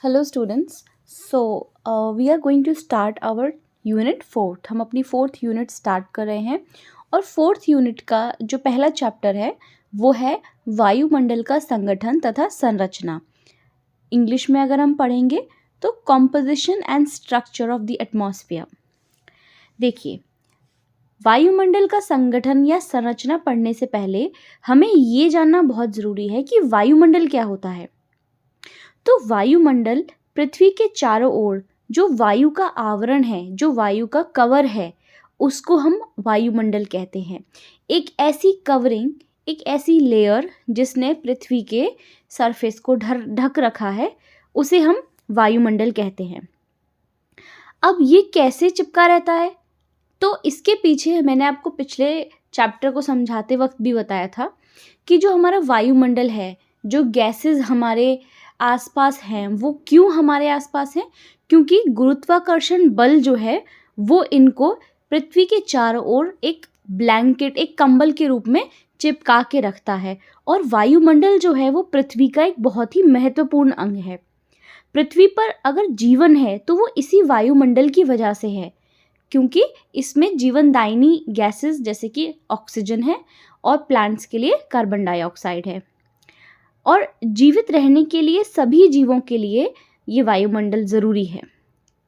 Hello students. We are going to start our unit 4। हम अपनी 4th unit start कर रहे हैं और 4th यूनिट का जो पहला चैप्टर है वो है वायुमंडल का संगठन तथा संरचना। इंग्लिश में अगर हम पढ़ेंगे तो composition and structure of the atmosphere. देखिए, वायुमंडल का संगठन या संरचना पढ़ने से पहले हमें ये जानना बहुत ज़रूरी है कि वायुमंडल क्या होता है। तो वायुमंडल पृथ्वी के चारों ओर जो वायु का आवरण है, जो वायु का कवर है, उसको हम वायुमंडल कहते हैं। एक ऐसी कवरिंग, एक ऐसी लेयर जिसने पृथ्वी के सरफेस को ढक रखा है, उसे हम वायुमंडल कहते हैं। अब ये कैसे चिपका रहता है? तो इसके पीछे मैंने आपको पिछले चैप्टर को समझाते वक्त भी बताया था कि जो हमारा वायुमंडल है, जो गैसेस हमारे आसपास हैं, वो क्यों हमारे आसपास हैं? क्योंकि गुरुत्वाकर्षण बल जो है वो इनको पृथ्वी के चारों ओर एक ब्लैंकेट, एक कंबल के रूप में चिपका के रखता है। और वायुमंडल जो है वो पृथ्वी का एक बहुत ही महत्वपूर्ण अंग है। पृथ्वी पर अगर जीवन है तो वो इसी वायुमंडल की वजह से है, क्योंकि इसमें जीवनदायिनी गैसेस जैसे कि ऑक्सीजन है और प्लांट्स के लिए कार्बन डाइऑक्साइड है। और जीवित रहने के लिए सभी जीवों के लिए ये वायुमंडल ज़रूरी है।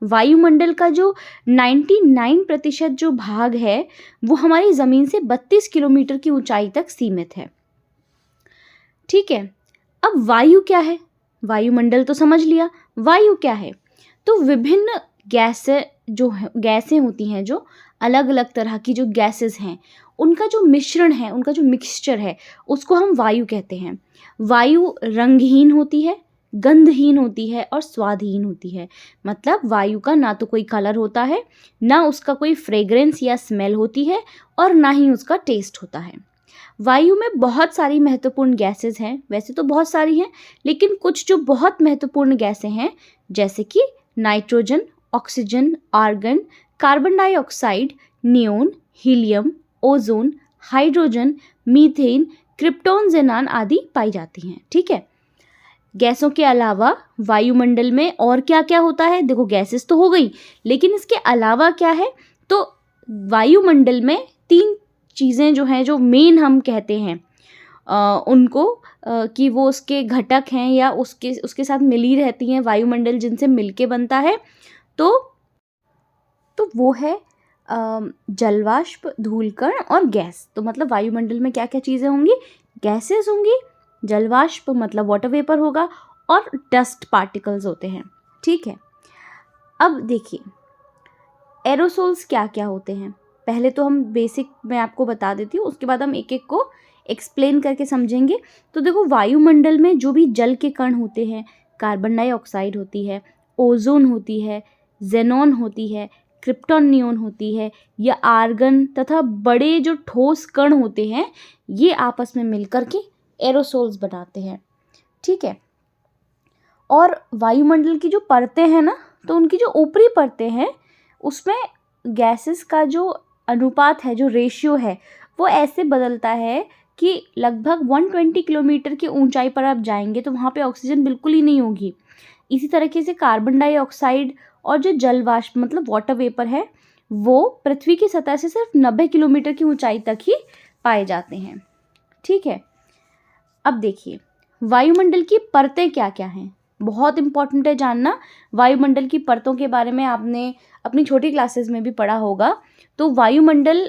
वायुमंडल का जो 99% जो भाग है वो हमारी ज़मीन से 32 किलोमीटर की ऊंचाई तक सीमित है। ठीक है, अब वायु क्या है? वायुमंडल तो समझ लिया, वायु क्या है? तो विभिन्न गैसें होती हैं, जो अलग अलग तरह की जो गैसेस हैं, उनका जो मिश्रण है, उनका जो मिक्सचर है, उसको हम वायु कहते हैं। वायु रंगहीन होती है, गंधहीन होती है और स्वादहीन होती है। मतलब वायु का ना तो कोई कलर होता है, ना उसका कोई फ्रेग्रेंस या स्मेल होती है, और ना ही उसका टेस्ट होता है। वायु में बहुत सारी महत्वपूर्ण गैसेस हैं, वैसे तो बहुत सारी हैं, लेकिन कुछ जो बहुत महत्वपूर्ण गैसें हैं जैसे कि nitrogen, oxygen, argon, carbon dioxide, neon, helium, ozone, hydrogen, methane, krypton, xenon आदि पाई जाती हैं। ठीक है, गैसों के अलावा वायुमंडल में और क्या क्या होता है? देखो, गैसेस तो हो गई, लेकिन इसके अलावा क्या है? तो वायुमंडल में 3 चीज़ें जो हैं, जो मेन हम कहते हैं उनको कि वो उसके घटक हैं या उसके साथ मिली रहती हैं, वायुमंडल जिनसे मिलके बनता है, तो वो है जलवाष्प, धूलकण और गैस। तो मतलब वायुमंडल में क्या क्या चीज़ें होंगी? गैसेस होंगी, जलवाष्प मतलब वाटर वेपर होगा, और डस्ट पार्टिकल्स होते हैं। ठीक है, अब देखिए एरोसोल्स क्या क्या होते हैं। पहले तो हम बेसिक मैं आपको बता देती हूँ, उसके बाद हम एक एक को एक्सप्लेन करके समझेंगे। तो देखो, वायुमंडल में जो भी जल के कण होते हैं, कार्बन डाइऑक्साइड होती है, ओजोन होती है, ज़ेनॉन होती है, क्रिप्टॉन, नियोन होती है, या आर्गन तथा बड़े जो ठोस कण होते हैं, ये आपस में मिलकर के एरोसोल्स बनाते हैं। ठीक है, और वायुमंडल की जो परतें हैं ना, तो उनकी जो ऊपरी परतें हैं उसमें गैसेस का जो अनुपात है, जो रेशियो है, वो ऐसे बदलता है कि लगभग 120 किलोमीटर की ऊंचाई पर आप जाएंगे तो वहाँ पे ऑक्सीजन बिल्कुल ही नहीं होगी। इसी तरीके से कार्बन डाइऑक्साइड और जो जलवाष्प मतलब वाटर वेपर है, वो पृथ्वी की सतह से सिर्फ 90 किलोमीटर की ऊंचाई तक ही पाए जाते हैं। ठीक है, अब देखिए वायुमंडल की परतें क्या क्या हैं। बहुत इंपॉर्टेंट है जानना। वायुमंडल की परतों के बारे में आपने अपनी छोटी क्लासेस में भी पढ़ा होगा। तो वायुमंडल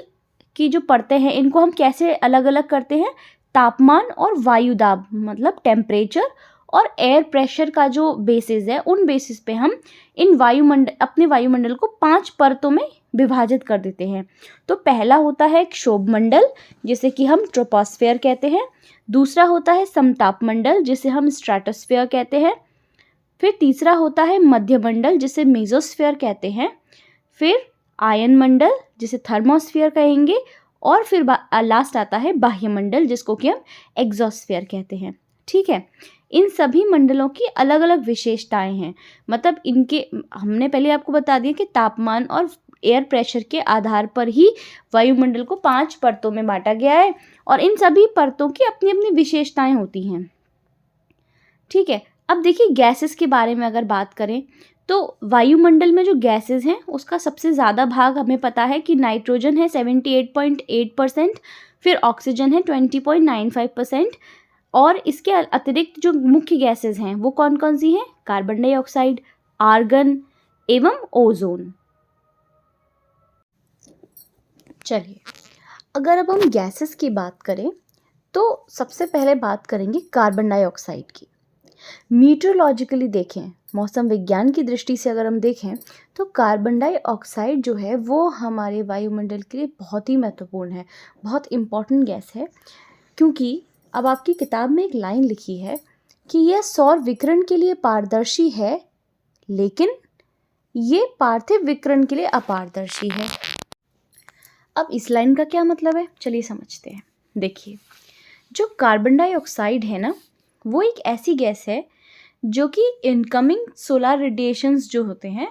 की जो परतें हैं, इनको हम कैसे अलग अलग करते हैं? तापमान और वायु दाब मतलब टेम्परेचर और एयर प्रेशर का जो बेसिस है, उन बेसिस पे हम अपने वायुमंडल को 5 परतों में विभाजित कर देते हैं। तो पहला होता है क्षोभमंडल, जिसे कि हम ट्रोपोस्फेयर कहते हैं। दूसरा होता है समतापमंडल, जिसे हम स्ट्रेटोस्फेयर कहते हैं। फिर तीसरा होता है मध्यमंडल, जिसे मेसोस्फेयर कहते हैं। फिर आयन मंडल, जिसे थर्मोस्फेयर कहेंगे। और फिर लास्ट आता है बाह्यमंडल, जिसको कि हम एक्सोस्फेयर कहते हैं। ठीक है, इन सभी मंडलों की अलग अलग विशेषताएं हैं। मतलब इनके हमने पहले आपको बता दिया कि तापमान और एयर प्रेशर के आधार पर ही वायुमंडल को 5 परतों में बांटा गया है, और इन सभी परतों की अपनी अपनी विशेषताएं होती हैं। ठीक है, अब देखिए गैसेस के बारे में अगर बात करें तो वायुमंडल में जो गैसेस हैं उसका सबसे ज़्यादा भाग हमें पता है कि नाइट्रोजन है 78.8%, फिर ऑक्सीजन है 20.95%, और इसके अतिरिक्त जो मुख्य गैसेस हैं वो कौन कौन सी हैं? कार्बन डाइऑक्साइड, आर्गन एवं ओजोन। चलिए, अगर अब हम गैसेस की बात करें तो सबसे पहले बात करेंगे कार्बन डाइऑक्साइड की। मीटरोलॉजिकली देखें, मौसम विज्ञान की दृष्टि से अगर हम देखें तो कार्बन डाइऑक्साइड जो है वो हमारे वायुमंडल के लिए बहुत ही महत्वपूर्ण है, बहुत इम्पॉर्टेंट गैस है। क्योंकि अब आपकी किताब में एक लाइन लिखी है कि यह सौर विकिरण के लिए पारदर्शी है, लेकिन ये पार्थिव विकिरण के लिए अपारदर्शी है। अब इस लाइन का क्या मतलब है, चलिए समझते हैं। देखिए, जो कार्बन डाइऑक्साइड है ना, वो एक ऐसी गैस है जो कि इनकमिंग सोलर रेडिएशंस जो होते हैं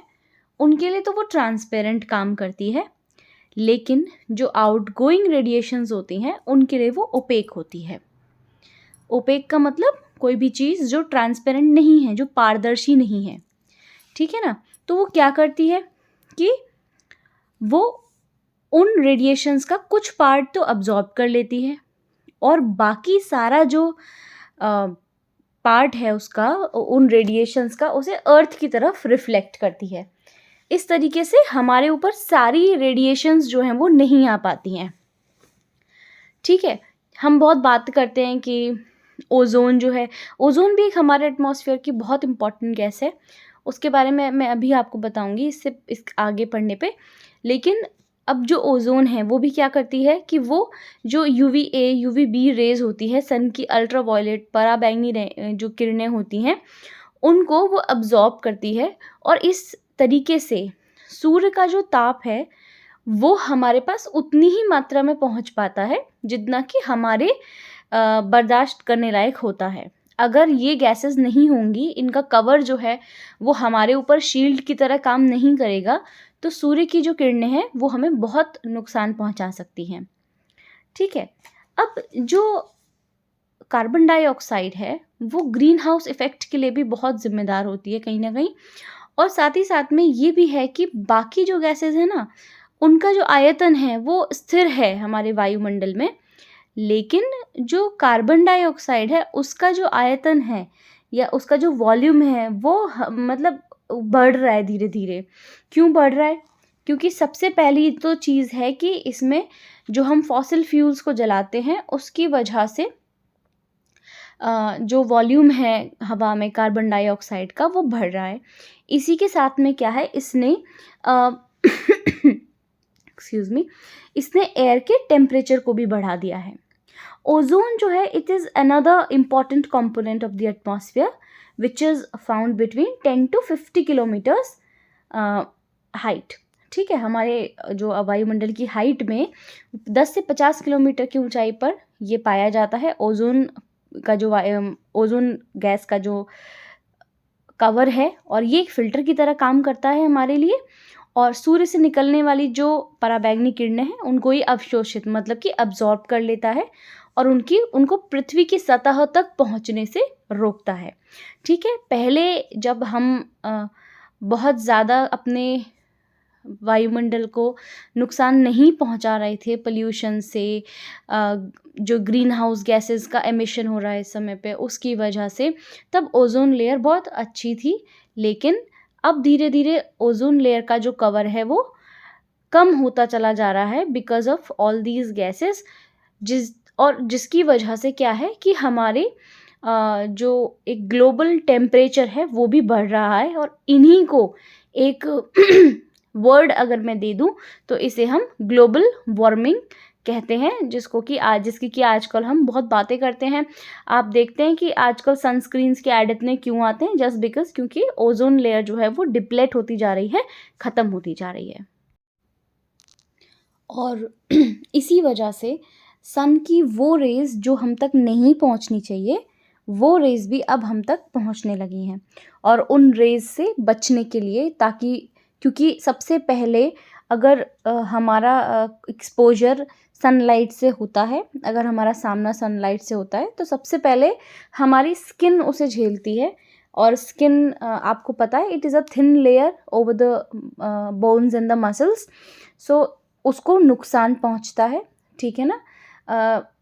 उनके लिए तो वो ट्रांसपेरेंट काम करती है, लेकिन जो आउटगोइंग रेडिएशंस होती हैं उनके लिए वो ओपेक होती है। ओपेक का मतलब कोई भी चीज़ जो ट्रांसपेरेंट नहीं है, जो पारदर्शी नहीं है, ठीक है ना। तो वो क्या करती है कि वो उन रेडिएशंस का कुछ पार्ट तो अब्जॉर्ब कर लेती है और बाकी सारा जो पार्ट है उसका, उन रेडिएशंस का, उसे अर्थ की तरफ रिफ्लेक्ट करती है। इस तरीके से हमारे ऊपर सारी रेडिएशंस जो हैं वो नहीं आ पाती हैं, ठीक है। हम बहुत बात करते हैं कि ओजोन जो है, ओजोन भी एक हमारे एटमॉस्फेयर की बहुत इंपॉर्टेंट गैस है। उसके बारे में मैं अभी आपको बताऊंगी इस आगे पढ़ने पे। लेकिन अब जो ओजोन है वो भी क्या करती है कि वो जो UVA UVB रेज होती है, सन की अल्ट्रावायलेट पराबैंगनी जो किरणें होती हैं, उनको वो अब्जॉर्ब करती है, और इस तरीके से सूर्य का जो ताप है वो हमारे पास उतनी ही मात्रा में पहुंच पाता है जितना कि हमारे बर्दाश्त करने लायक होता है। अगर ये गैसेस नहीं होंगी, इनका कवर जो है वो हमारे ऊपर शील्ड की तरह काम नहीं करेगा, तो सूर्य की जो किरणें हैं वो हमें बहुत नुकसान पहुंचा सकती हैं, ठीक है। अब जो कार्बन डाइऑक्साइड है वो ग्रीन हाउस इफेक्ट के लिए भी बहुत जिम्मेदार होती है कहीं ना कहीं, और साथ ही साथ में ये भी है कि बाकी जो गैसेस हैं ना, उनका जो आयतन है वो स्थिर है हमारे वायुमंडल में, लेकिन जो कार्बन डाइऑक्साइड है उसका जो आयतन है या उसका जो वॉल्यूम है वो मतलब बढ़ रहा है धीरे धीरे। क्यों बढ़ रहा है? क्योंकि सबसे पहली तो चीज़ है कि इसमें जो हम फॉसिल फ्यूल्स को जलाते हैं उसकी वजह से जो वॉल्यूम है हवा में कार्बन डाइऑक्साइड का वो बढ़ रहा है। इसी के साथ में क्या है, इसने एक्सक्यूज़ मी, इसने एयर के टेम्परेचर को भी बढ़ा दिया है। ओजोन जो है, it is another important component of the atmosphere which is found between 10 to 50 kilometres height, ठीक है। हमारे जो वायुमंडल की हाइट में 10 से 50 किलोमीटर की ऊंचाई पर ये पाया जाता है। ओजोन का जो ओजोन गैस का जो कवर है, और ये एक फ़िल्टर की तरह काम करता है हमारे लिए, और सूर्य से निकलने वाली जो पराबैंगनी किरणें हैं उनको ही अवशोषित मतलब कि अब्जॉर्ब कर लेता है और उनको पृथ्वी की सतह तक पहुंचने से रोकता है, ठीक है। पहले जब हम बहुत ज़्यादा अपने वायुमंडल को नुकसान नहीं पहुंचा रहे थे पोल्यूशन से, जो ग्रीन हाउस गैसेस का एमिशन हो रहा है इस समय पे, उसकी वजह से तब ओजोन लेयर बहुत अच्छी थी। लेकिन अब धीरे धीरे ओजोन लेयर का जो कवर है वो कम होता चला जा रहा है because of all these gases, जिसकी वजह से क्या है कि हमारे जो एक ग्लोबल टेम्परेचर है वो भी बढ़ रहा है। और इन्हीं को एक वर्ड अगर मैं दे दूं तो इसे हम ग्लोबल वार्मिंग कहते हैं, जिसकी कि आजकल हम बहुत बातें करते हैं। आप देखते हैं कि आजकल सनस्क्रीन्स के ऐड इतने क्यों आते हैं, जस्ट बिकॉज क्योंकि ओजोन लेयर जो है वो डिप्लेट होती जा रही है, ख़त्म होती जा रही है। और इसी वजह से सन की वो रेज़ जो हम तक नहीं पहुंचनी चाहिए, वो रेज़ भी अब हम तक पहुंचने लगी हैं। और उन रेज़ से बचने के लिए, ताकि क्योंकि सबसे पहले अगर हमारा एक्सपोजर सनलाइट से होता है, अगर हमारा सामना सनलाइट से होता है तो सबसे पहले हमारी स्किन उसे झेलती है, और स्किन आपको पता है it is a thin layer over the bones and the muscles, so उसको नुकसान पहुंचता है, ठीक है ना।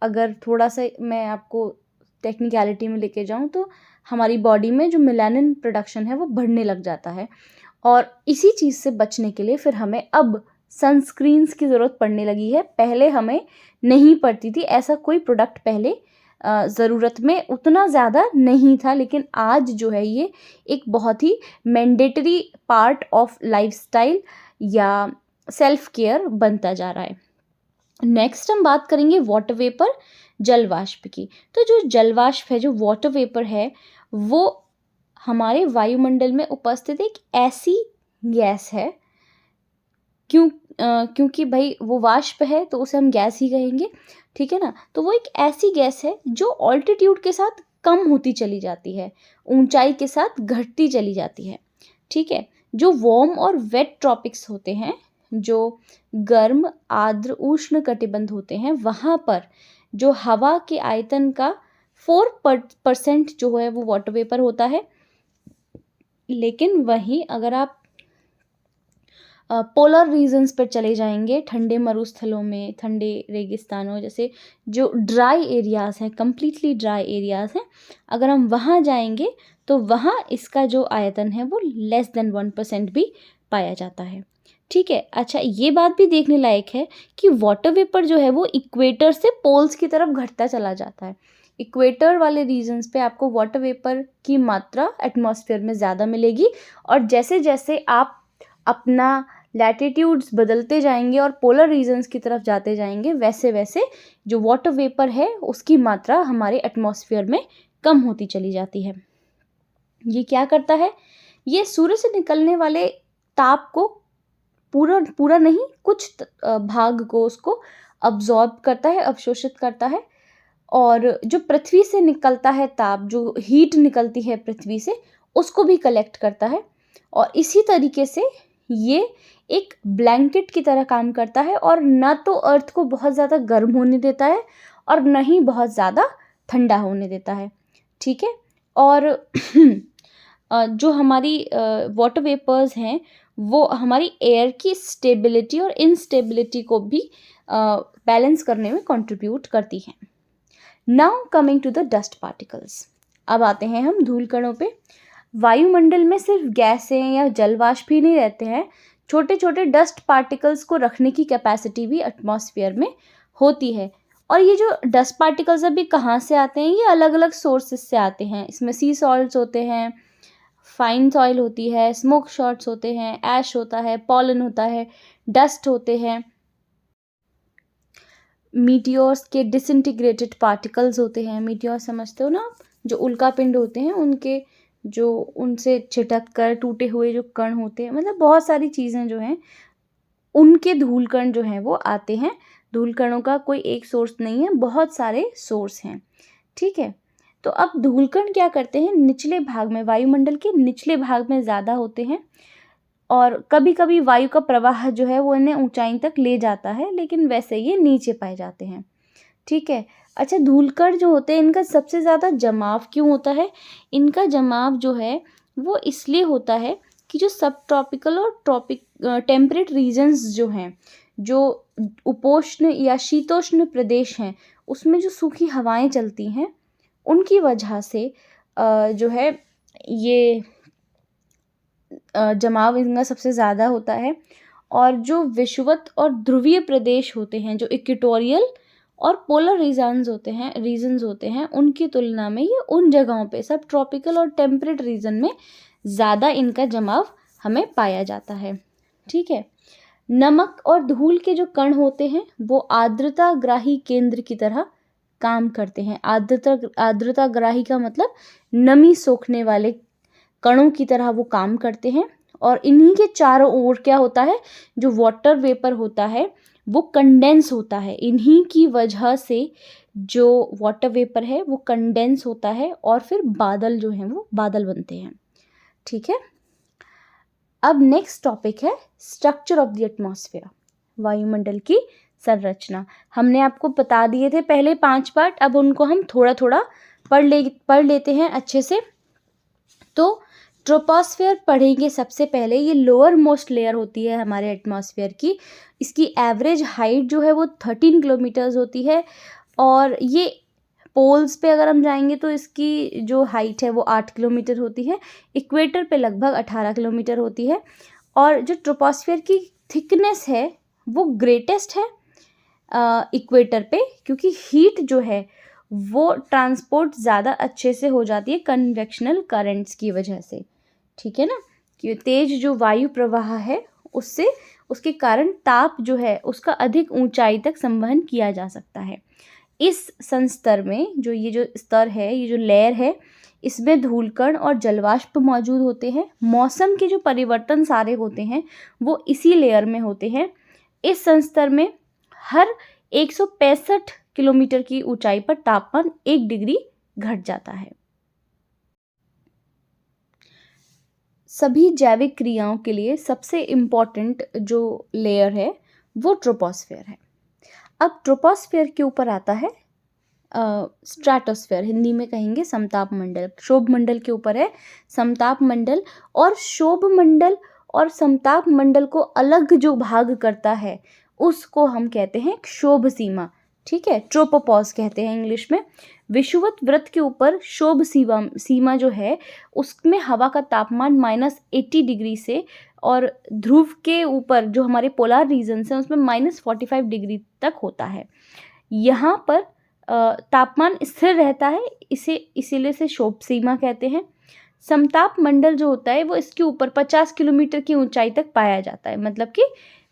अगर थोड़ा सा मैं आपको टेक्निकलिटी में लेके जाऊं तो हमारी बॉडी में जो मेलानिन प्रोडक्शन है वो बढ़ने लग जाता है, और इसी चीज़ से बचने के लिए फिर हमें अब सनस्क्रीन्स की ज़रूरत पड़ने लगी है। पहले हमें नहीं पड़ती थी, ऐसा कोई प्रोडक्ट पहले ज़रूरत में उतना ज़्यादा नहीं था, लेकिन आज जो है ये एक बहुत ही मैंडेटरी पार्ट ऑफ लाइफस्टाइल या सेल्फ केयर बनता जा रहा है। नेक्स्ट हम बात करेंगे वाटर वेपर, जल वाष्प की। तो जो जल वाष्प है, जो वाटर वेपर है, वो हमारे वायुमंडल में उपस्थित एक ऐसी गैस है, क्योंकि भाई वो वाष्प है तो उसे हम गैस ही कहेंगे, ठीक है ना। तो वो एक ऐसी गैस है जो ऑल्टीट्यूड के साथ कम होती चली जाती है, ऊंचाई के साथ घटती चली जाती है, ठीक है। जो वार्म और वेट ट्रॉपिक्स होते हैं, जो गर्म आर्द्र उष्ण कटिबंध होते हैं, वहाँ पर जो हवा के आयतन का 4% जो है वो वाटर वेपर होता है। लेकिन वहीं अगर आप पोलर रीजन्स पर चले जाएंगे, ठंडे मरुस्थलों में, ठंडे रेगिस्तानों जैसे जो ड्राई एरियाज़ हैं, कम्प्लीटली ड्राई एरियाज़ हैं, अगर हम वहाँ जाएंगे तो वहाँ इसका जो आयतन है वो लेस देन 1% भी पाया जाता है, ठीक है। अच्छा, ये बात भी देखने लायक है कि वाटर वेपर जो है वो इक्वेटर से पोल्स की तरफ घटता चला जाता है। इक्वेटर वाले रीजन्स पे आपको वाटर वेपर की मात्रा एटमॉस्फेयर में ज़्यादा मिलेगी, और जैसे जैसे आप अपना लैटिट्यूड्स बदलते जाएंगे और पोलर रीजन्स की तरफ जाते जाएंगे, वैसे वैसे जो वाटर वेपर है उसकी मात्रा हमारे एटमॉस्फेयर में कम होती चली जाती है। ये क्या करता है, ये सूर्य से निकलने वाले ताप को पूरा नहीं, कुछ भाग को उसको अब्जॉर्ब करता है, अवशोषित करता है, और जो पृथ्वी से निकलता है ताप, जो हीट निकलती है पृथ्वी से, उसको भी कलेक्ट करता है। और इसी तरीके से ये एक ब्लैंकेट की तरह काम करता है, और न तो अर्थ को बहुत ज़्यादा गर्म होने देता है और न ही बहुत ज़्यादा ठंडा होने देता है, ठीक है। और जो हमारी वाटर वेपर्स हैं वो हमारी एयर की स्टेबिलिटी और इनस्टेबिलिटी को भी बैलेंस करने में कंट्रीब्यूट करती हैं। Now coming to the dust particles, अब आते हैं हम धूल कणों पे। वायुमंडल में सिर्फ गैसें या जलवाष्प ही नहीं रहते हैं, छोटे छोटे डस्ट पार्टिकल्स को रखने की कैपेसिटी भी एटमॉस्फेयर में होती है। और ये जो डस्ट पार्टिकल्स अभी कहाँ से आते हैं, ये अलग अलग सोर्सेस से आते हैं। इसमें सी सॉल्ट्स होते हैं, फाइन सॉइल होती है, स्मोक शॉट्स होते हैं, ऐश होता है, पॉलन होता है, डस्ट होते हैं, मीटियोर्स के डिसइंटीग्रेटेड पार्टिकल्स होते हैं। मीटियोर समझते हो ना आप, जो उल्कापिंड होते हैं उनके, जो उनसे छिटक कर टूटे हुए जो कण होते हैं, मतलब बहुत सारी चीज़ें जो हैं उनके धूल कण जो हैं वो आते हैं। धूल कणों का कोई एक सोर्स नहीं है, बहुत सारे सोर्स हैं, ठीक है। तो अब धूल कण क्या करते हैं, निचले भाग में, वायुमंडल के निचले भाग में ज़्यादा होते हैं, और कभी कभी वायु का प्रवाह जो है वो इन्हें ऊंचाई तक ले जाता है, लेकिन वैसे ये नीचे पाए जाते हैं, ठीक है। अच्छा, धूलकण जो होते हैं इनका सबसे ज़्यादा जमाव क्यों होता है? इनका जमाव जो है वो इसलिए होता है कि जो सब ट्रॉपिकल और टेम्परेट रीजन्स जो हैं, जो उपोष्ण या शीतोष्ण प्रदेश हैं, उसमें जो सूखी हवाएं चलती हैं उनकी वजह से जो है ये जमाव इनका सबसे ज़्यादा होता है। और जो विषुवत और ध्रुवीय प्रदेश होते हैं, जो इक्वेटोरियल और पोलर रीजन्स होते हैं, उनकी तुलना में ये उन जगहों पे, सब ट्रॉपिकल और टेम्परेट रीजन में ज़्यादा इनका जमाव हमें पाया जाता है, ठीक है। नमक और धूल के जो कण होते हैं वो आर्द्रताग्राही केंद्र की तरह काम करते हैं। आर्द्रताग्राही का मतलब नमी सोखने वाले कणों की तरह वो काम करते हैं, और इन्हीं के चारों ओर क्या होता है, जो वाटर वेपर होता है वो कंडेंस होता है। इन्हीं की वजह से जो वाटर वेपर है वो कंडेंस होता है, और फिर बादल जो हैं वो बादल बनते हैं, ठीक है। अब नेक्स्ट टॉपिक है स्ट्रक्चर ऑफ द एटमॉस्फेयर, वायुमंडल की संरचना। हमने आपको बता दिए थे पहले 5 पार्ट, अब उनको हम थोड़ा थोड़ा पढ़ लेते हैं अच्छे से। तो ट्रोपोस्फेयर पढ़ेंगे सबसे पहले। ये लोअर मोस्ट लेयर होती है हमारे एटमॉस्फेयर की। इसकी एवरेज हाइट जो है वो 13 किलोमीटर्स होती है, और ये पोल्स पे अगर हम जाएंगे तो इसकी जो हाइट है वो 8 किलोमीटर होती है। इक्वेटर पे लगभग 18 किलोमीटर होती है। और जो ट्रोपोस्फेयर की थिकनेस है वो ग्रेटेस्ट है इक्वेटर पे, क्योंकि हीट जो है वो ट्रांसपोर्ट ज़्यादा अच्छे से हो जाती है कन्वेक्शनल करंट्स की वजह से, ठीक है ना। कि तेज जो वायु प्रवाह है उससे, उसके कारण ताप जो है उसका अधिक ऊंचाई तक संवहन किया जा सकता है। इस संस्तर में जो ये जो स्तर है, ये जो लेयर है, इसमें धूलकण और जलवाष्प मौजूद होते हैं। मौसम के जो परिवर्तन सारे होते हैं वो इसी लेयर में होते हैं। इस संस्तर में हर 165 किलोमीटर की ऊंचाई पर तापमान 1 डिग्री घट जाता है। सभी जैविक क्रियाओं के लिए सबसे इम्पॉर्टेंट जो लेयर है वो ट्रोपोस्फेयर है। अब ट्रोपोस्फेयर के ऊपर आता है स्ट्रेटोस्फेयर, हिंदी में कहेंगे समताप मंडल। क्षोभ मंडल के ऊपर है समताप मंडल, और क्षोभ मंडल और समताप मंडल को अलग जो भाग करता है उसको हम कहते हैं क्षोभ सीमा, ठीक है, ट्रोपोपॉज कहते हैं इंग्लिश में। विषुवत वृत्त के ऊपर क्षोभ सीमा जो है उसमें हवा का तापमान -80 डिग्री से, और ध्रुव के ऊपर जो हमारे पोलर रीजन्स हैं उसमें -45 डिग्री तक होता है। यहाँ पर तापमान स्थिर रहता है, इसीलिए से क्षोभ सीमा कहते हैं। समताप मंडल जो होता है वो इसके ऊपर 50 किलोमीटर की ऊंचाई तक पाया जाता है, मतलब कि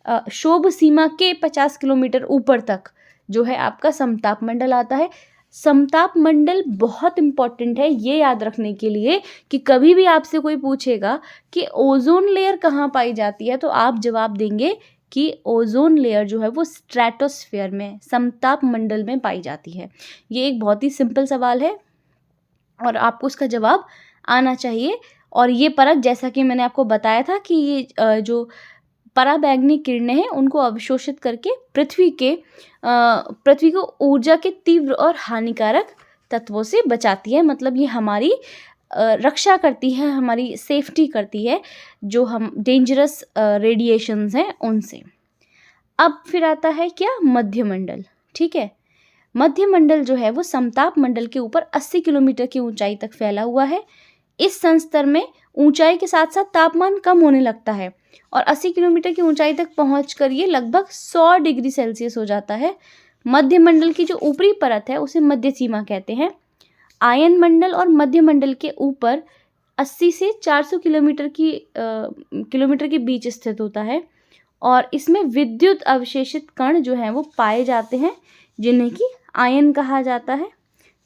क्षोभ सीमा के 50 किलोमीटर ऊपर तक जो है आपका समताप मंडल आता है। समताप मंडल बहुत इम्पॉर्टेंट है ये याद रखने के लिए कि कभी भी आपसे कोई पूछेगा कि ओजोन लेयर कहाँ पाई जाती है, तो आप जवाब देंगे कि ओजोन लेयर जो है वो स्ट्रेटोस्फेयर में, समताप मंडल में पाई जाती है। ये एक बहुत ही सिंपल सवाल है और आपको उसका जवाब आना चाहिए। और ये परत, जैसा कि मैंने आपको बताया था कि ये जो पराबैंगनी किरणें हैं उनको अवशोषित करके पृथ्वी को ऊर्जा के तीव्र और हानिकारक तत्वों से बचाती है। मतलब ये हमारी रक्षा करती है, हमारी सेफ्टी करती है जो हम डेंजरस रेडिएशंस हैं उनसे। अब फिर आता है क्या, मध्यमंडल, ठीक है। मध्यमंडल जो है वो समताप मंडल के ऊपर 80 किलोमीटर की ऊंचाई तक फैला हुआ है। इस संस्तर में ऊंचाई के साथ साथ तापमान कम होने लगता है और 80 किलोमीटर की ऊंचाई तक पहुंचकर ये लगभग 100 डिग्री सेल्सियस हो जाता है। मध्यमंडल की जो ऊपरी परत है उसे मध्य सीमा कहते हैं। आयन मंडल और मध्यमंडल के ऊपर 80 से 400 किलोमीटर के बीच स्थित होता है और इसमें विद्युत अवशेषित कण जो हैं वो पाए जाते हैं जिन्हें कि आयन कहा जाता है,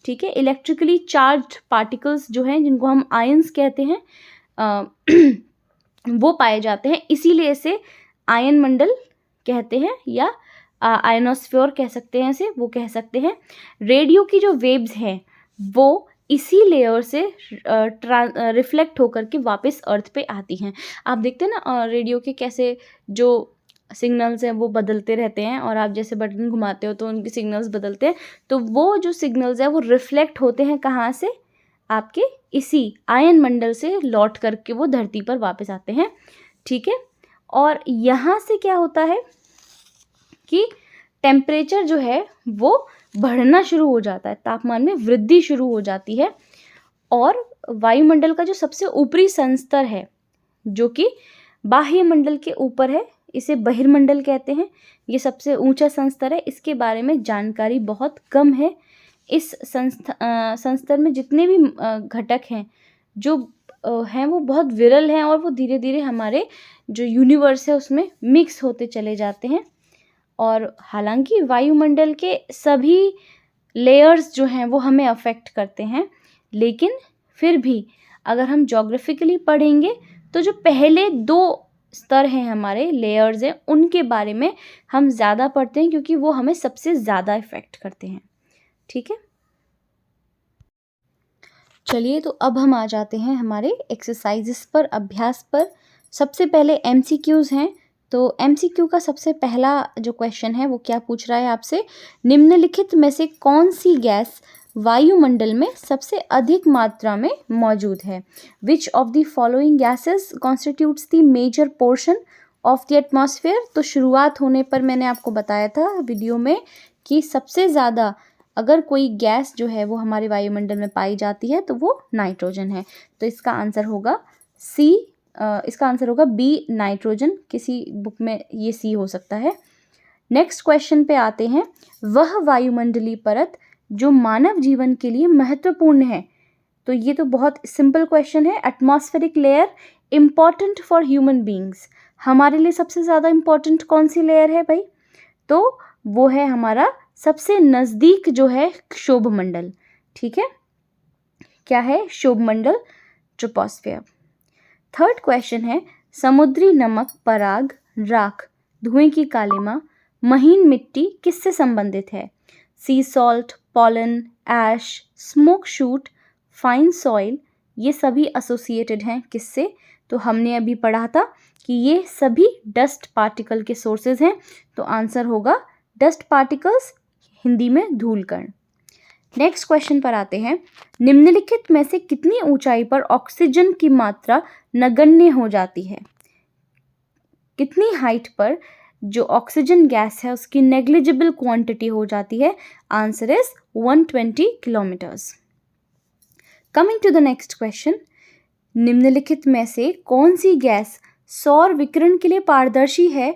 ठीक है। इलेक्ट्रिकली चार्ज्ड पार्टिकल्स जो हैं जिनको हम आयंस कहते हैं वो पाए जाते हैं, इसीलिए इसे आयन मंडल कहते हैं या आयनोस्फीयर कह सकते हैं इसे, वो कह सकते हैं। रेडियो की जो वेव्स हैं वो इसी लेयर से रिफ्लेक्ट होकर के वापस अर्थ पे आती हैं। आप देखते हैं ना रेडियो के कैसे जो सिग्नल्स हैं वो बदलते रहते हैं और आप जैसे बटन घुमाते हो तो उनके सिग्नल्स बदलते हैं, तो वो जो सिग्नल्स हैं वो रिफ्लेक्ट होते हैं कहाँ से, आपके इसी आयन मंडल से लौट करके वो धरती पर वापस आते हैं, ठीक है। और यहाँ से क्या होता है कि टेम्परेचर जो है वो बढ़ना शुरू हो जाता है, तापमान में वृद्धि शुरू हो जाती है और वायुमंडल का जो सबसे ऊपरी संस्तर है जो कि बाह्य मंडल के ऊपर है, इसे बहिर्मंडल कहते हैं। ये सबसे ऊंचा संस्तर है, इसके बारे में जानकारी बहुत कम है। इस संस्तर में जितने भी घटक हैं जो हैं वो बहुत विरल हैं और वो धीरे धीरे हमारे जो यूनिवर्स है उसमें मिक्स होते चले जाते हैं। और हालांकि वायुमंडल के सभी लेयर्स जो हैं वो हमें अफेक्ट करते हैं, लेकिन फिर भी अगर हम ज्योग्राफिकली पढ़ेंगे तो जो पहले 2 स्तर हैं हमारे, लेयर्स हैं, उनके बारे में हम ज़्यादा पढ़ते हैं क्योंकि वो हमें सबसे ज़्यादा इफ़ेक्ट करते हैं, ठीक है। चलिए तो अब हम आ जाते हैं हमारे एक्सरसाइजेस पर, अभ्यास पर। सबसे पहले MCQs हैं, तो MCQ का सबसे पहला जो क्वेश्चन है वो क्या पूछ रहा है आपसे, निम्नलिखित में से कौन सी गैस वायुमंडल में सबसे अधिक मात्रा में मौजूद है? Which of the following gases constitutes the major portion of the atmosphere? तो शुरुआत होने पर मैंने आपको बताया था वीडियो में कि सबसे ज़्यादा अगर कोई गैस जो है वो हमारे वायुमंडल में पाई जाती है तो वो नाइट्रोजन है। तो इसका आंसर होगा सी, इसका आंसर होगा बी नाइट्रोजन। किसी बुक में ये सी हो सकता है। नेक्स्ट क्वेश्चन पे आते हैं। वह वायुमंडलीय परत जो मानव जीवन के लिए महत्वपूर्ण है? तो ये तो बहुत सिंपल क्वेश्चन है। Atmospheric layer important for human beings, हमारे लिए सबसे ज़्यादा इम्पॉर्टेंट कौन सी लेयर है भाई? तो वो है हमारा सबसे नज़दीक जो है क्षोभ मंडल। ठीक है, क्या है? क्षोभ मंडल, ट्रोपोस्फियर। थर्ड क्वेश्चन है, समुद्री नमक, पराग, राख, धुएं की कालिमा, महीन मिट्टी किससे संबंधित है? सी सॉल्ट, पॉलन, ऐश, स्मोक शूट, फाइन सॉइल, ये सभी एसोसिएटेड हैं किससे? तो हमने अभी पढ़ा था कि ये सभी डस्ट पार्टिकल के सोर्सेज हैं। तो आंसर होगा डस्ट पार्टिकल्स, हिंदी में धूल कण। नेक्स्ट क्वेश्चन पर आते हैं। निम्नलिखित में से कितनी ऊंचाई पर ऑक्सीजन की मात्रा नगण्य हो जाती है? कितनी हाइट पर जो ऑक्सीजन गैस है उसकी नेग्लिजिबल क्वांटिटी हो जाती है? Answer is 120 kilometres. Coming to the next question. निम्नलिखित में से कौन सी गैस सौर विकिरण के लिए पारदर्शी है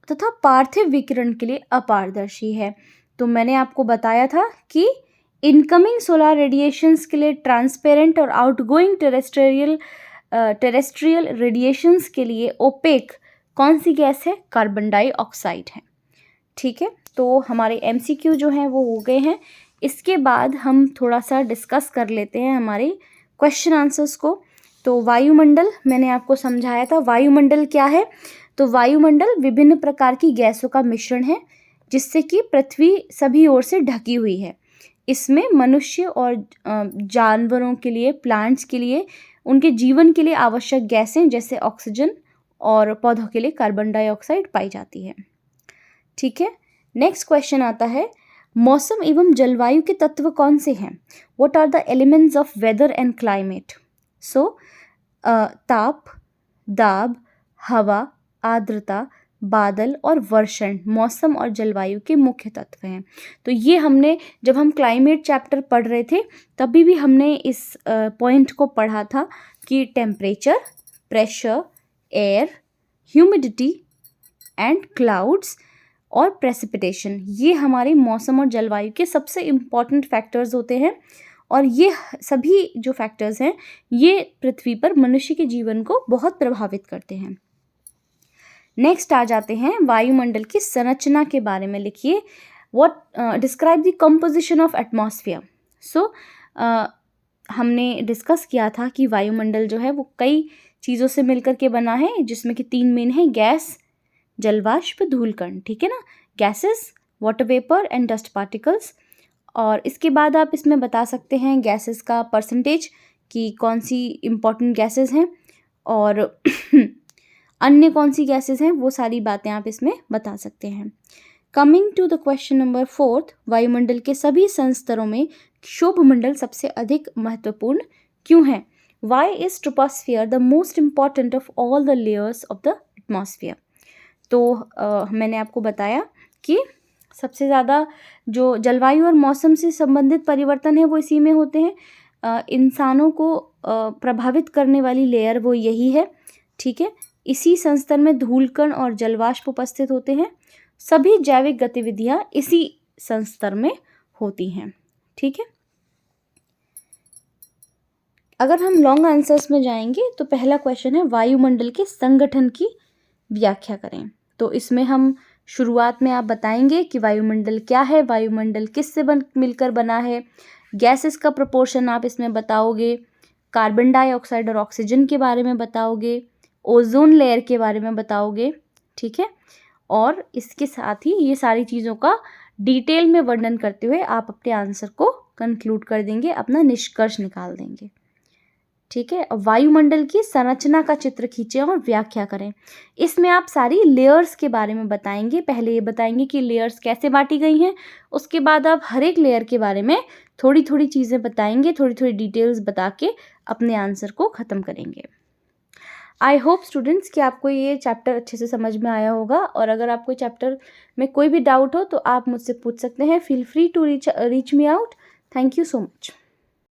तथा पार्थिव विकिरण के लिए अपारदर्शी है? तो मैंने आपको बताया था कि इनकमिंग सोलर रेडिएशंस के लिए ट्रांसपेरेंट और आउटगोइंग टेरेस्ट्रियल रेडिएशंस के लिए ओपेक कौन सी गैस है? कार्बन डाइऑक्साइड है। ठीक है, तो हमारे एमसीक्यू जो हैं वो हो गए हैं। इसके बाद हम थोड़ा सा डिस्कस कर लेते हैं हमारे क्वेश्चन आंसर्स को। तो वायुमंडल मैंने आपको समझाया था। वायुमंडल क्या है? तो वायुमंडल विभिन्न प्रकार की गैसों का मिश्रण है जिससे कि पृथ्वी सभी ओर से ढकी हुई है। इसमें मनुष्य और जानवरों के लिए, प्लांट्स के लिए, उनके जीवन के लिए आवश्यक गैसें जैसे ऑक्सीजन और पौधों के लिए कार्बन डाइऑक्साइड पाई जाती है। ठीक है, नेक्स्ट क्वेश्चन आता है। मौसम एवं जलवायु के तत्व कौन से हैं? What are the elements of weather and climate? So ताप, दाब, हवा, आर्द्रता, बादल और वर्षण मौसम और जलवायु के मुख्य तत्व हैं। तो ये हमने जब हम क्लाइमेट चैप्टर पढ़ रहे थे तभी भी हमने इस पॉइंट को पढ़ा था कि temperature, pressure, air, humidity and clouds और प्रेसिपिटेशन, ये हमारे मौसम और जलवायु के सबसे इम्पॉर्टेंट फैक्टर्स होते हैं। और ये सभी जो फैक्टर्स हैं ये पृथ्वी पर मनुष्य के जीवन को बहुत प्रभावित करते हैं। नेक्स्ट आ जाते हैं वायुमंडल की संरचना के बारे में। लिखिए, what describe the composition of atmosphere. So हमने डिस्कस किया था कि वायुमंडल जो है वो कई चीज़ों से मिलकर के बना है, जिसमें कि 3 मेन है, गैस, जलवाष्प, धूलकण। ठीक है ना, gases, water vapour and dust particles. और इसके बाद आप इसमें बता सकते हैं गैसेस का परसेंटेज कि कौन सी इम्पॉर्टेंट गैसेस हैं और अन्य कौन सी गैसेस हैं, वो सारी बातें आप इसमें बता सकते हैं। Coming to the question number 4, वायुमंडल के सभी संस्तरों में क्षोभ मंडल सबसे अधिक महत्वपूर्ण क्यों है? Why is troposphere the most important of all the layers of the atmosphere? तो मैंने आपको बताया कि सबसे ज़्यादा जो जलवायु और मौसम से संबंधित परिवर्तन है वो इसी में होते हैं। इंसानों को प्रभावित करने वाली लेयर वो यही है। ठीक है, इसी संस्तर में धूलकण और जलवाष्प उपस्थित होते हैं। सभी जैविक गतिविधियां इसी संस्तर में होती हैं। ठीक है, अगर हम लॉन्ग आंसर्स में जाएंगे तो पहला क्वेश्चन है वायुमंडल के संगठन की व्याख्या करें। तो इसमें हम शुरुआत में आप बताएंगे कि वायुमंडल क्या है, वायुमंडल किससे मिलकर बना है, गैसेस का प्रोपोर्शन आप इसमें बताओगे, कार्बन डाइऑक्साइड और ऑक्सीजन के बारे में बताओगे, ओजोन लेयर के बारे में बताओगे। ठीक है, और इसके साथ ही ये सारी चीज़ों का डिटेल में वर्णन करते हुए आप अपने आंसर को कंक्लूड कर देंगे, अपना निष्कर्ष निकाल देंगे। ठीक है। वायुमंडल की संरचना का चित्र खींचें और व्याख्या करें। इसमें आप सारी लेयर्स के बारे में बताएंगे। पहले ये बताएंगे कि लेयर्स कैसे बांटी गई हैं, उसके बाद आप हर एक लेयर के बारे में थोड़ी थोड़ी चीज़ें बताएंगे, थोड़ी थोड़ी डिटेल्स बता के अपने आंसर को ख़त्म करेंगे। आई होप स्टूडेंट्स कि आपको ये चैप्टर अच्छे से समझ में आया होगा, और अगर आपको चैप्टर में कोई भी डाउट हो तो आप मुझसे पूछ सकते हैं। Feel free to reach me out. Thank you so much.